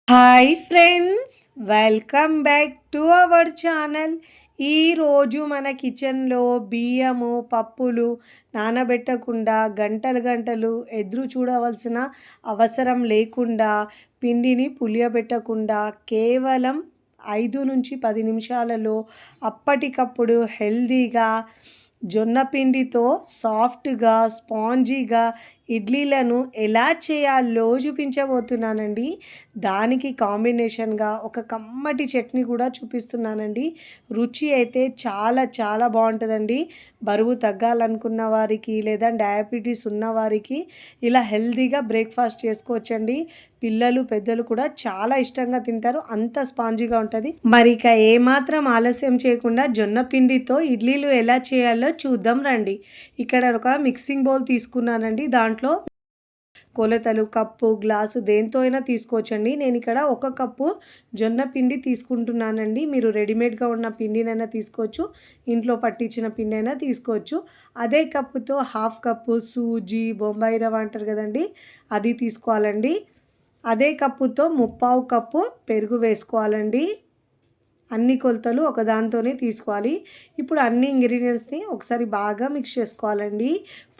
Hi friends, welcome back to our channel. ఈరోజు మన కిచెన్లో బియ్యము పప్పులు నానబెట్టకుండా గంటలు గంటలు ఎదురు చూడవలసిన అవసరం లేకుండా పిండిని పులియబెట్టకుండా కేవలం 5 నుంచి 10 నిమిషాలలో అప్పటికప్పుడు హెల్దీగా జొన్న పిండితో సాఫ్ట్గా స్పాంజీగా ఇడ్లీలను ఎలా చేయాలో చూపించబోతున్నానండి. దానికి కాంబినేషన్గా ఒక కమ్మటి చట్నీ కూడా చూపిస్తున్నానండి. రుచి అయితే చాలా చాలా బాగుంటుందండి. బరువు తగ్గాలనుకున్న వారికి లేదా డయాబెటీస్ ఉన్నవారికి ఇలా హెల్తీగా బ్రేక్ఫాస్ట్ చేసుకోవచ్చండి. పిల్లలు పెద్దలు కూడా చాలా ఇష్టంగా తింటారు, అంత స్పాంజీగా ఉంటుంది. మరి ఇక ఏమాత్రం ఆలస్యం చేయకుండా జొన్న పిండితో ఇడ్లీలు ఎలా చేయాలో చూద్దాం రండి. ఇక్కడ ఒక మిక్సింగ్ బౌల్ తీసుకున్నానండి. దాంట్లో కొలతలు కప్పు గ్లాసు దేంతో అయినా తీసుకోవచ్చండి. నేను ఇక్కడ 1 కప్పు జొన్న పిండి తీసుకుంటున్నానండి. మీరు రెడీమేడ్గా ఉన్న పిండినైనా తీసుకోవచ్చు, ఇంట్లో పట్టించిన పిండి అయినా తీసుకోవచ్చు. అదే కప్పుతో 1/2 కప్పు సూజీ బొంబాయి రవ్వ అంటారు కదండి, అది తీసుకోవాలండి. అదే కప్పుతో 1/4 కప్పు పెరుగు వేసుకోవాలండి. అన్ని కొలతలు ఒకదాంతోనే తీసుకోవాలి. ఇప్పుడు అన్ని ఇంగ్రీడియంట్స్ని ఒకసారి బాగా మిక్స్ చేసుకోవాలండి.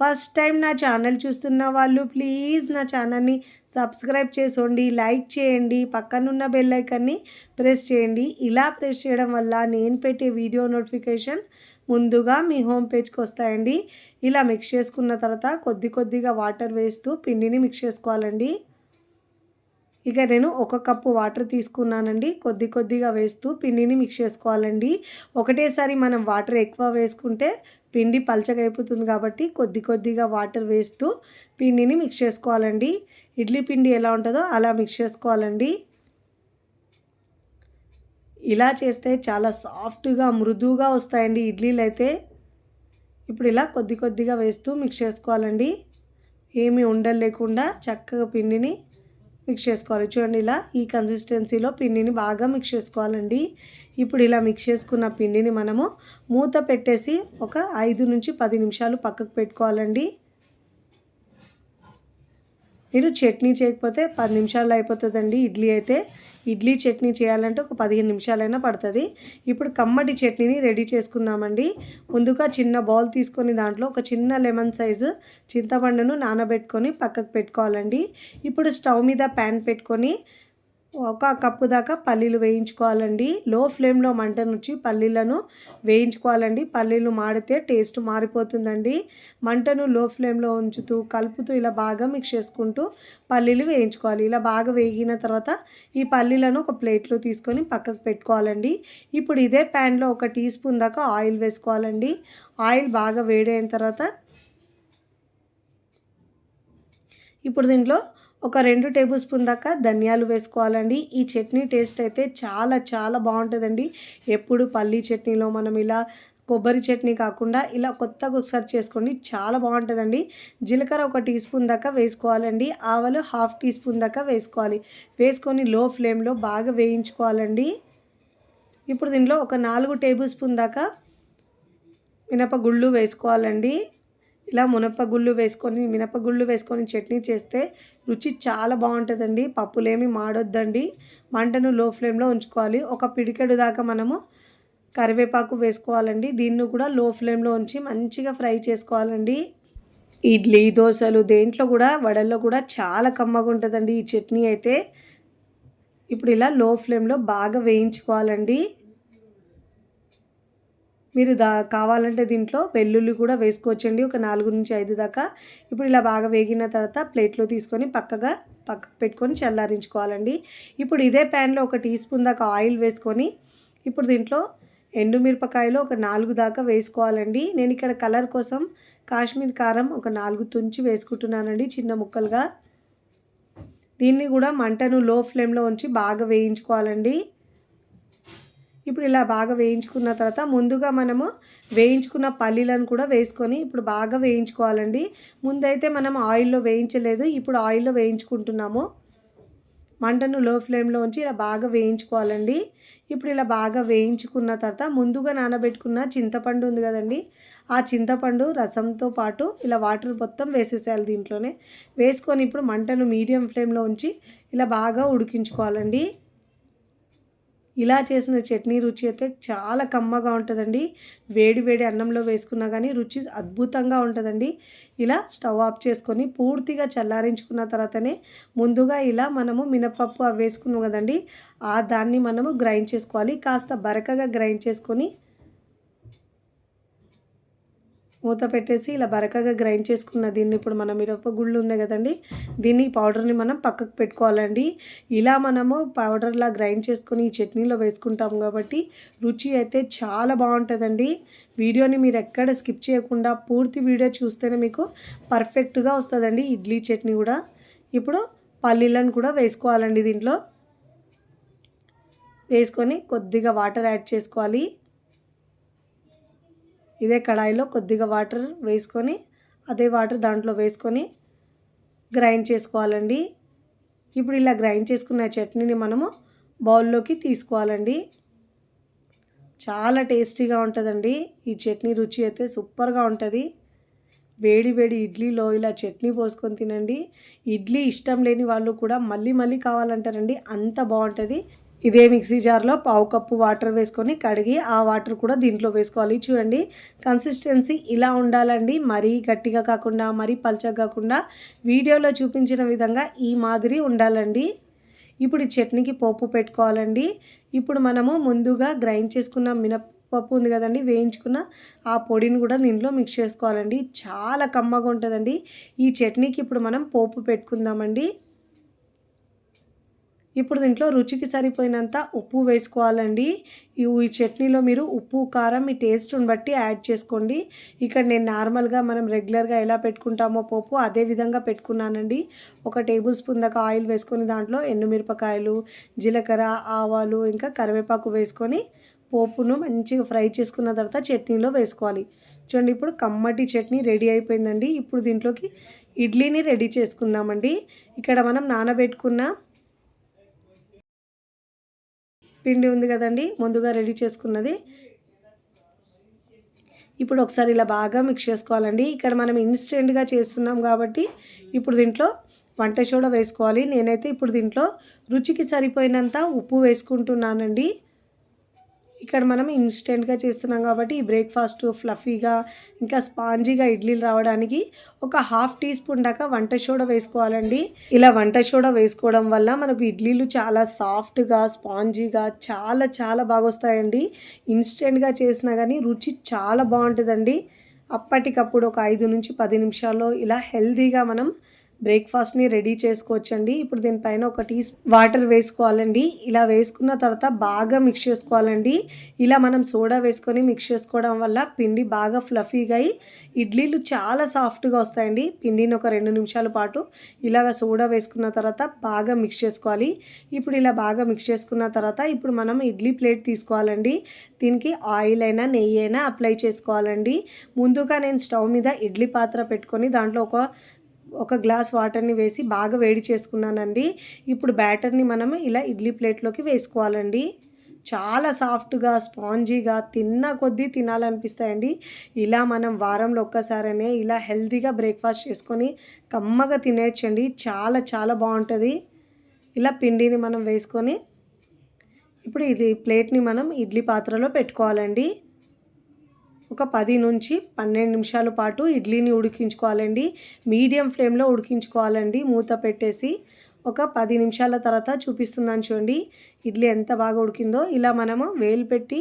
ఫస్ట్ టైం నా ఛానల్ చూస్తున్న వాళ్ళు ప్లీజ్ నా ఛానల్ని సబ్స్క్రైబ్ చేసుకోండి, లైక్ చేయండి, పక్కనున్న బెల్ ఐకాన్ని ప్రెస్ చేయండి. ఇలా ప్రెస్ చేయడం వల్ల నేను పెట్టే వీడియో నోటిఫికేషన్ ముందుగా మీ హోమ్ పేజ్కి వస్తాయండి. ఇలా మిక్స్ చేసుకున్న తర్వాత కొద్దిగా వాటర్ వేస్తూ పిండిని మిక్స్ చేసుకోవాలండి. ఇక నేను 1 కప్పు వాటర్ తీసుకున్నానండి. కొద్దిగా వేస్తూ పిండిని మిక్స్ చేసుకోవాలండి. ఒకటేసారి మనం వాటర్ ఎక్కువ వేసుకుంటే పిండి పల్చగా అయిపోతుంది కాబట్టి కొద్దిగా వాటర్ వేస్తూ పిండిని మిక్స్ చేసుకోవాలండి. ఇడ్లీ పిండి ఎలా ఉంటుందో అలా మిక్స్ చేసుకోవాలండి. ఇలా చేస్తే చాలా సాఫ్ట్గా మృదువుగా వస్తాయండి ఇడ్లీలు అయితే. ఇప్పుడు ఇలా కొద్దిగా వేస్తూ మిక్స్ చేసుకోవాలండి. ఏమీ ఉండలు లేకుండా చక్కగా పిండిని మిక్స్ చేసుకోవాలి. చూడండి, ఇలా ఈ కన్సిస్టెన్సీలో పిండిని బాగా మిక్స్ చేసుకోవాలండి. ఇప్పుడు ఇలా మిక్స్ చేసుకున్న పిండిని మనము మూత పెట్టేసి ఒక 5 నుంచి 10 నిమిషాలు పక్కకు పెట్టుకోవాలండి. మీరు చట్నీ చేయకపోతే 10 నిమిషాల్లో అయిపోతుందండి. ఇడ్లీ అయితే ఇడ్లీ చట్నీ చేయాలంటే ఒక 15 నిమిషాలైనా పడుతుంది. ఇప్పుడు కమ్మటి చట్నీని రెడీ చేసుకుందామండి. ముందుగా చిన్న బౌల్ తీసుకొని దాంట్లో ఒక చిన్న లెమన్ సైజు చింతపండును నానబెట్టుకొని పక్కకు పెట్టుకోవాలండి. ఇప్పుడు స్టవ్ మీద ప్యాన్ పెట్టుకొని 1 కప్పు దాకా పల్లీలు వేయించుకోవాలండి. లో ఫ్లేమ్లో మంట నుంచి పల్లీలను వేయించుకోవాలండి. పల్లీలు మాడితే టేస్ట్ మారిపోతుందండి. మంటను లో ఫ్లేమ్లో ఉంచుతూ కలుపుతూ ఇలా బాగా మిక్స్ చేసుకుంటూ పల్లీలు వేయించుకోవాలి. ఇలా బాగా వేగిన తర్వాత ఈ పల్లీలను ఒక ప్లేట్లో తీసుకొని పక్కకు పెట్టుకోవాలండి. ఇప్పుడు ఇదే ప్యాన్లో 1 టీ స్పూన్ దాకా ఆయిల్ వేసుకోవాలండి. ఆయిల్ బాగా వేడైన తర్వాత ఇప్పుడు దీంట్లో ఒక 2 టేబుల్ స్పూన్ దాకా ధనియాలు వేసుకోవాలండి. ఈ చట్నీ టేస్ట్ అయితే చాలా చాలా బాగుంటుందండి. ఎప్పుడు పల్లీ చట్నీలో మనం ఇలా కొబ్బరి చట్నీ కాకుండా ఇలా కొత్తగా ఒకసారి చేసుకోండి, చాలా బాగుంటుందండి. జీలకర్ర 1 టీ స్పూన్ దాకా వేసుకోవాలండి. ఆవాలు 1/2 టీ స్పూన్ దాకా వేసుకోవాలి. వేసుకొని లో ఫ్లేమ్లో బాగా వేయించుకోవాలండి. ఇప్పుడు దీంట్లో ఒక 4 టేబుల్ స్పూన్ దాకా మినపగుళ్ళు వేసుకోవాలండి. ఇలా మినపగుళ్ళు వేసుకొని చట్నీ చేస్తే రుచి చాలా బాగుంటుందండి. పప్పులేమి మాడొద్దండి. మంటను లో ఫ్లేమ్లో ఉంచుకోవాలి. ఒక పిడికెడు దాకా మనము కరివేపాకు వేసుకోవాలండి. దీన్ని కూడా లో ఫ్లేమ్లో ఉంచి మంచిగా ఫ్రై చేసుకోవాలండి. ఇడ్లీ దోశలు దేంట్లో కూడా వడల్లో కూడా చాలా కమ్మగా ఉంటుందండి ఈ చట్నీ అయితే. ఇప్పుడు ఇలా లో ఫ్లేమ్లో బాగా వేయించుకోవాలండి. మీరు కావాలంటే దీంట్లో వెల్లుల్లి కూడా వేసుకోవచ్చండి, ఒక 4 నుంచి 5 దాకా. ఇప్పుడు ఇలా బాగా వేగిన తర్వాత ప్లేట్లో తీసుకొని పక్కకు పెట్టుకొని చల్లారించుకోవాలండి. ఇప్పుడు ఇదే ప్యాన్లో 1 టీ స్పూన్ దాకా ఆయిల్ వేసుకొని ఇప్పుడు దీంట్లో ఎండుమిరపకాయలు ఒక 4 దాకా వేసుకోవాలండి. నేను ఇక్కడ కలర్ కోసం కాశ్మీర్ కారం ఒక 4 తుంచి వేసుకుంటున్నానండి చిన్న ముక్కలుగా. దీన్ని కూడా మంటను లో ఫ్లేమ్లో ఉంచి బాగా వేయించుకోవాలండి. ఇప్పుడు ఇలా బాగా వేయించుకున్న తర్వాత ముందుగా మనము వేయించుకున్న పల్లీలను కూడా వేసుకొని ఇప్పుడు బాగా వేయించుకోవాలండి. ముందైతే మనం ఆయిల్లో వేయించలేదు, ఇప్పుడు ఆయిల్లో వేయించుకుంటున్నాము. మంటను లో ఫ్లేమ్లో ఉంచి ఇలా బాగా వేయించుకోవాలండి. ఇప్పుడు ఇలా బాగా వేయించుకున్న తర్వాత ముందుగా నానబెట్టుకున్న చింతపండు ఉంది కదండి, ఆ చింతపండు రసంతో పాటు ఇలా వాటర్ మొత్తం వేసేసేయాలి దీంట్లోనే. వేసుకొని ఇప్పుడు మంటను మీడియం ఫ్లేమ్లో ఉంచి ఇలా బాగా ఉడికించుకోవాలండి. ఇలా చేసిన చట్నీ రుచి అయితే చాలా కమ్మగా ఉంటుందండి. వేడి వేడి అన్నంలో వేసుకున్నా కానీ రుచి అద్భుతంగా ఉంటుందండి. ఇలా స్టవ్ ఆఫ్ చేసుకొని పూర్తిగా చల్లారించుకున్న తర్వాతనే ముందుగా ఇలా మనము మినపప్పు అవి వేసుకున్నాం కదండి, దాన్ని మనము గ్రైండ్ చేసుకోవాలి. కాస్త బరకగా గ్రైండ్ చేసుకొని మూత పెట్టేసి ఇలా బరకగా గ్రైండ్ చేసుకున్న దీన్ని ఇప్పుడు మనం మిరపగుళ్ళు ఉన్నాయి కదండి, దీన్ని పౌడర్ని మనం పక్కకు పెట్టుకోవాలండి. ఇలా మనము పౌడర్లా గ్రైండ్ చేసుకొని ఈ చట్నీలో వేసుకుంటాం కాబట్టి రుచి అయితే చాలా బాగుంటుందండి. వీడియోని మీరు ఎక్కడ స్కిప్ చేయకుండా పూర్తి వీడియో చూస్తేనే మీకు పర్ఫెక్ట్గా వస్తుందండి ఇడ్లీ చట్నీ కూడా. ఇప్పుడు పల్లీలను కూడా వేసుకోవాలండి. దీంట్లో వేసుకొని కొద్దిగా వాటర్ యాడ్ చేసుకోవాలి. ఇదే కడాయిలో కొద్దిగా వాటర్ వేసుకొని అదే వాటర్ దాంట్లో వేసుకొని గ్రైండ్ చేసుకోవాలండి. ఇప్పుడు ఇలా గ్రైండ్ చేసుకున్న చట్నీని మనము బౌల్లోకి తీసుకోవాలండి. చాలా టేస్టీగా ఉంటుందండి. ఈ చట్నీ రుచి అయితే సూపర్గా ఉంటుంది. వేడి వేడి ఇడ్లీలో ఇలా చట్నీ పోసుకొని తినండి. ఇడ్లీ ఇష్టం లేని వాళ్ళు కూడా మళ్ళీ మళ్ళీ కావాలంటారండి, అంత బాగుంటుంది. ఇదే మిక్సీ జార్లో పావు కప్పు వాటర్ వేసుకొని కడిగి ఆ వాటర్ కూడా దీంట్లో వేసుకోవాలి. చూడండి, కన్సిస్టెన్సీ ఇలా ఉండాలండి. మరీ గట్టిగా కాకుండా మరీ పల్చగా కాకుండా వీడియోలో చూపించిన విధంగా ఈ మాదిరి ఉండాలండి. ఇప్పుడు ఈ చట్నీకి పోపు పెట్టుకోవాలండి. ఇప్పుడు మనము ముందుగా గ్రైండ్ చేసుకున్న మినపప్పు ఉంది కదండి, వేయించుకున్న ఆ పొడిని కూడా దీంట్లో మిక్స్ చేసుకోవాలండి. చాలా కమ్మగా ఉంటుందండి. ఈ చట్నీకి ఇప్పుడు మనం పోపు పెట్టుకుందామండి. ఇప్పుడు దీంట్లో రుచికి సరిపోయినంత ఉప్పు వేసుకోవాలండి. ఈ చట్నీలో మీరు ఉప్పు కారం మీ టేస్ట్ని బట్టి యాడ్ చేసుకోండి. ఇక్కడ నేను నార్మల్గా మనం రెగ్యులర్గా ఎలా పెట్టుకుంటామో పోపు అదే విధంగా పెట్టుకున్నానండి. 1 టేబుల్ స్పూన్ దాకా ఆయిల్ వేసుకొని దాంట్లో ఎండుమిరపకాయలు, జీలకర్ర, ఆవాలు ఇంకా కరివేపాకు వేసుకొని పోపును మంచిగా ఫ్రై చేసుకున్న తర్వాత చట్నీలో వేసుకోవాలి. చూడండి, ఇప్పుడు కమ్మటి చట్నీ రెడీ అయిపోయిందండి. ఇప్పుడు దీంట్లోకి ఇడ్లీని రెడీ చేసుకుందామండి. ఇక్కడ మనం నానబెట్టుకున్న పిండి ఉంది కదండి, ముందుగా రెడీ చేసుకున్నది. ఇప్పుడు ఒకసారి ఇలా బాగా మిక్స్ చేసుకోవాలండి. ఇక్కడ మనం ఇన్స్టెంట్గా చేస్తున్నాం కాబట్టి ఇప్పుడు దీంట్లో వంట సోడా వేసుకోవాలి. నేనైతే ఇప్పుడు దీంట్లో రుచికి సరిపోయినంత ఉప్పు వేసుకుంటున్నానండి. ఇక్కడ మనం ఇన్స్టెంట్గా చేస్తున్నాం కాబట్టి ఈ బ్రేక్ఫాస్ట్ ఫ్లఫీగా ఇంకా స్పాంజీగా ఇడ్లీలు రావడానికి ఒక ½ టీ స్పూన్ దాకా వంట సోడా వేసుకోవాలండి. ఇలా వంట సోడా వేసుకోవడం వల్ల మనకు ఇడ్లీలు చాలా సాఫ్ట్గా స్పాంజీగా చాలా చాలా బాగా వస్తాయండి. ఇన్స్టెంట్గా చేసినా కానీ రుచి చాలా బాగుంటుందండి. అప్పటికప్పుడు ఒక 5 నుంచి 10 నిమిషాల్లో ఇలా హెల్తీగా మనం బ్రేక్ఫాస్ట్ని రెడీ చేసుకోవచ్చండి. ఇప్పుడు దీనిపైన ఒక వాటర్ వేసుకోవాలండి. ఇలా వేసుకున్న తర్వాత బాగా మిక్స్ చేసుకోవాలండి. ఇలా మనం సోడా వేసుకొని మిక్స్ చేసుకోవడం వల్ల పిండి బాగా ఫ్లఫీగా అయ్యి ఇడ్లీలు చాలా సాఫ్ట్గా వస్తాయండి. పిండిని ఒక 2 నిమిషాల పాటు ఇలాగ సోడా వేసుకున్న తర్వాత బాగా మిక్స్ చేసుకోవాలి. ఇప్పుడు ఇలా బాగా మిక్స్ చేసుకున్న తర్వాత ఇప్పుడు మనం ఇడ్లీ ప్లేట్ తీసుకోవాలండి. దీనికి ఆయిల్ అయినా నెయ్యి అయినా అప్లై చేసుకోవాలండి. ముందుగా నేను స్టవ్ మీద ఇడ్లీ పాత్ర పెట్టుకొని దాంట్లో ఒక గ్లాస్ వాటర్ని వేసి బాగా వేడి చేసుకున్నానండి. ఇప్పుడు బ్యాటర్ని మనము ఇలా ఇడ్లీ ప్లేట్లోకి వేసుకోవాలండి. చాలా సాఫ్ట్గా స్పాంజీగా తిన్న కొద్దీ తినాలనిపిస్తాయండి. ఇలా మనం వారంలో ఒక్కసారనే ఇలా హెల్తీగా బ్రేక్ఫాస్ట్ చేసుకొని కమ్మగా తినేయచ్చండి. చాలా చాలా బాగుంటుంది. ఇలా పిండిని మనం వేసుకొని ఇప్పుడు ఇది ప్లేట్ని మనం ఇడ్లీ పాత్రలో పెట్టుకోవాలండి. ఒక 10 నుంచి 12 నిమిషాల పాటు ఇడ్లీని ఉడికించుకోవాలండి. మీడియం ఫ్లేమ్లో ఉడికించుకోవాలండి మూత పెట్టేసి. ఒక 10 నిమిషాల తర్వాత చూపిస్తున్నాను చూడండి ఇడ్లీ ఎంత బాగా ఉడికిందో. ఇలా మనము వేలు పెట్టి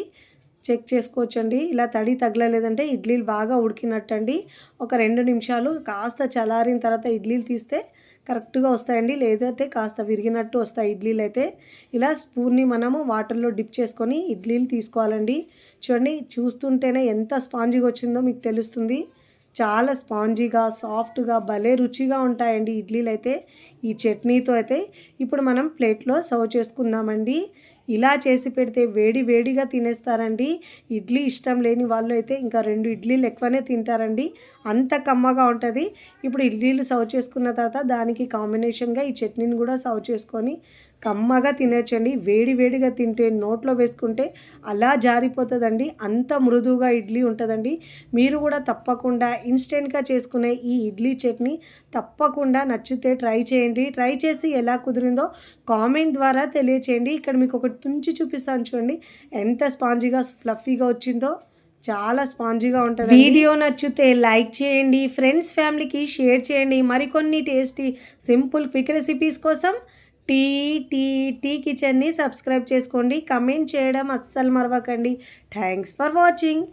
చెక్ చేసుకోవచ్చండి. ఇలా తడి తగలలేదంటే ఇడ్లీలు బాగా ఉడికినట్టండి. ఒక 2 నిమిషాలు కాస్త చల్లారిన తర్వాత ఇడ్లీలు తీస్తే కరెక్ట్గా వస్తాయండి. లేదంటే కాస్త విరిగినట్టు వస్తాయి ఇడ్లీలు అయితే. ఇలా స్పూన్ని మనము వాటర్లో డిప్ చేసుకొని ఇడ్లీలు తీసుకోవాలండి. చూడండి, చూస్తుంటేనే ఎంత స్పాంజీగా వచ్చిందో మీకు తెలుస్తుంది. చాలా స్పాంజీగా సాఫ్ట్గా భలే రుచిగా ఉంటాయండి ఇడ్లీలు అయితే ఈ చట్నీతో అయితే. ఇప్పుడు మనం ప్లేట్లో సర్వ్ చేసుకుందామండి. ఇలా చేసి పెడితే వేడి వేడిగా తినేస్తారండి. ఇడ్లీ ఇష్టం లేని వాళ్ళు అయితే ఇంకా 2 ఇడ్లీలు ఎక్కువనే తింటారండి, అంత కమ్మగా ఉంటుంది. ఇప్పుడు ఇడ్లీలు సర్వ్ చేసుకున్న తర్వాత దానికి కాంబినేషన్గా ఈ చట్నీని కూడా సర్వ్ చేసుకొని కమ్మగా తినేయచ్చండి. వేడి వేడిగా తింటే నోట్లో వేసుకుంటే అలా జారిపోతుందండి, అంత మృదువుగా ఇడ్లీ ఉంటుందండి. మీరు కూడా తప్పకుండా ఇన్స్టెంట్గా చేసుకునే ఈ ఇడ్లీ చట్నీ తప్పకుండా నచ్చితే ట్రై చేయండి. ట్రై చేసి ఎలా కుదిరిందో కామెంట్ ద్వారా తెలియచేయండి. ఇక్కడ మీకు ఒకటి తుంచి చూపిస్తాను చూడండి, ఎంత స్పాంజీగా ఫ్లఫీగా వచ్చిందో. చాలా స్పాంజీగా ఉంటుంది. వీడియో నచ్చితే లైక్ చేయండి, ఫ్రెండ్స్ ఫ్యామిలీకి షేర్ చేయండి. మరికొన్ని టేస్టీ సింపుల్ క్విక్ రెసిపీస్ కోసం టీ టీ టీ కిచెన్ని సబ్స్క్రైబ్ చేసుకోండి. కమెంట్ చేయడం అస్సలు మరవకండి. Thanks for watching.